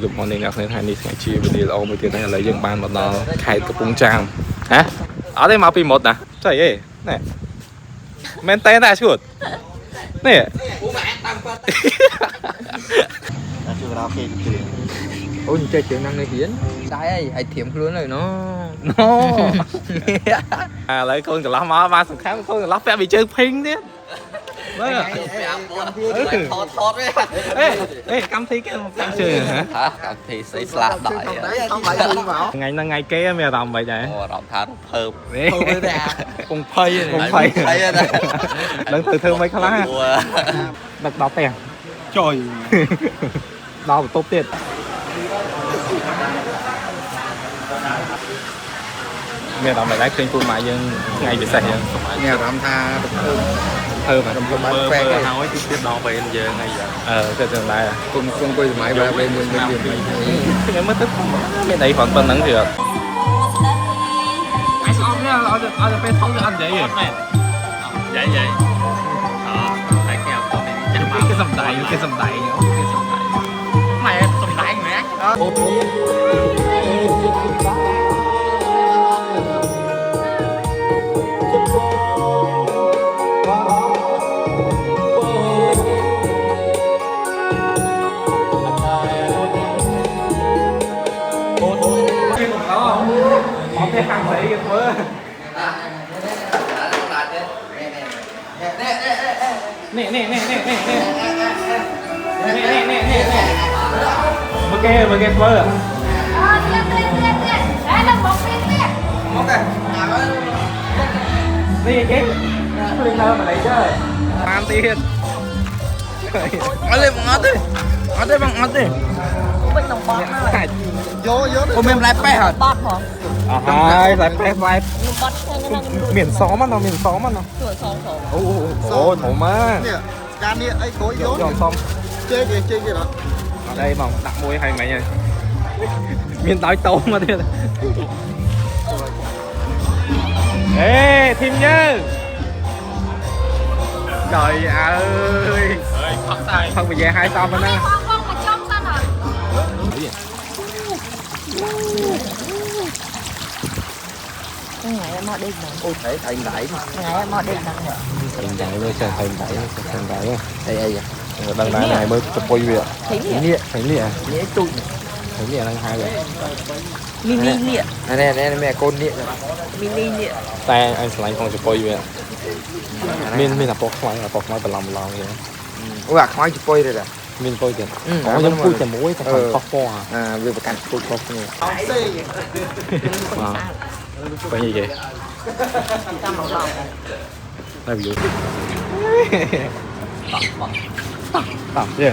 Good morning អ្នកនាងនេះថ្ងៃជាវិទ្យាល្អមួយទៀតហើយឥឡូវយើងបានមកដល់ខេត្តកំពង់ចាមហ៎អត់ទេមកពីមុតណាចុយអេណែមែនតើណាឈួតនេះអូម៉ែតាមគាត់ជួយរកគេជឿអូនចេះជឿនឹងនេះហ៊ានដែរហើយធៀមខ្លួនហើយណូណូឥឡូវកូនកន្លោះមកបានសំខាន់កូនកន្លោះពាក់ពីជើងភីងទៀតមើលថតអេកម្មវិធីគេមកកម្មជើងហ៎កម្មវិធីស្អីស្លាប់ដែរថ្ងៃហ្នឹងថ្ងៃគេមានអារម្មណ៍មិនដែរអារម្មណ៍ថាភើបទេពងភ័យនឹងធ្វើមិនខ្លះដឹកដល់ផ្ទះចុយដល់បន្ទប់ទៀតមានអារម្មណ៍មិនដែរឃើញពូម៉ាក់យើងថ្ងៃពិសេសយើងមានអារម្មណ៍ថាធ្វើតែខ្ញុំបានពេកហើយទៀតដល់ពេលយើងហើយទៅទៅដែរគុំអង្គុយសម័យបែបមួយខ្ញុំមើលទៅមានអីប៉ុណ្ណឹងទៀតអញស្អប់នេះឲ្យទៅពេលថងទៅអត់និយាយទេមែននិយាយតែគេអត់ទៅចាំមកគេសំដែងម៉ែសំដែងមែនcái hàng vậy kìa mơ nè ok mơ à đi cái lên đâu mà lấy chơi ăn tiền ở đây bằng ngót đi bên đồng bọt vô ôm em lại pe hả bọt hả hai lại pe vai miền xóm nó ôi thổ má can đi ấy cố vô xong chơi kìa đó ở đây mà đặt môi hay mày nha miền tỏi tôm mà thế ê thêm nhớ trời ơi không bây giờ hai xong rồi nè ngày em đi mà ôi thể thành đẩy mà ngày em đi mà thành đẩy với thành đẩy đây đăng đá này mới chụp quay việc thấy nịa thấy nịa đang hai vậy mini nịa này mẹ con nịa mini nịa tay anh lại con chụp quay việc mình là bọc máy bật lòng vậy ôi bạc máy chụp quay rồi nè mình coi kìa có giống cua chả muối thật phần phóc pho à vì bạc canh cua phóc này cái gì vậy đây ví dụ tạm chưa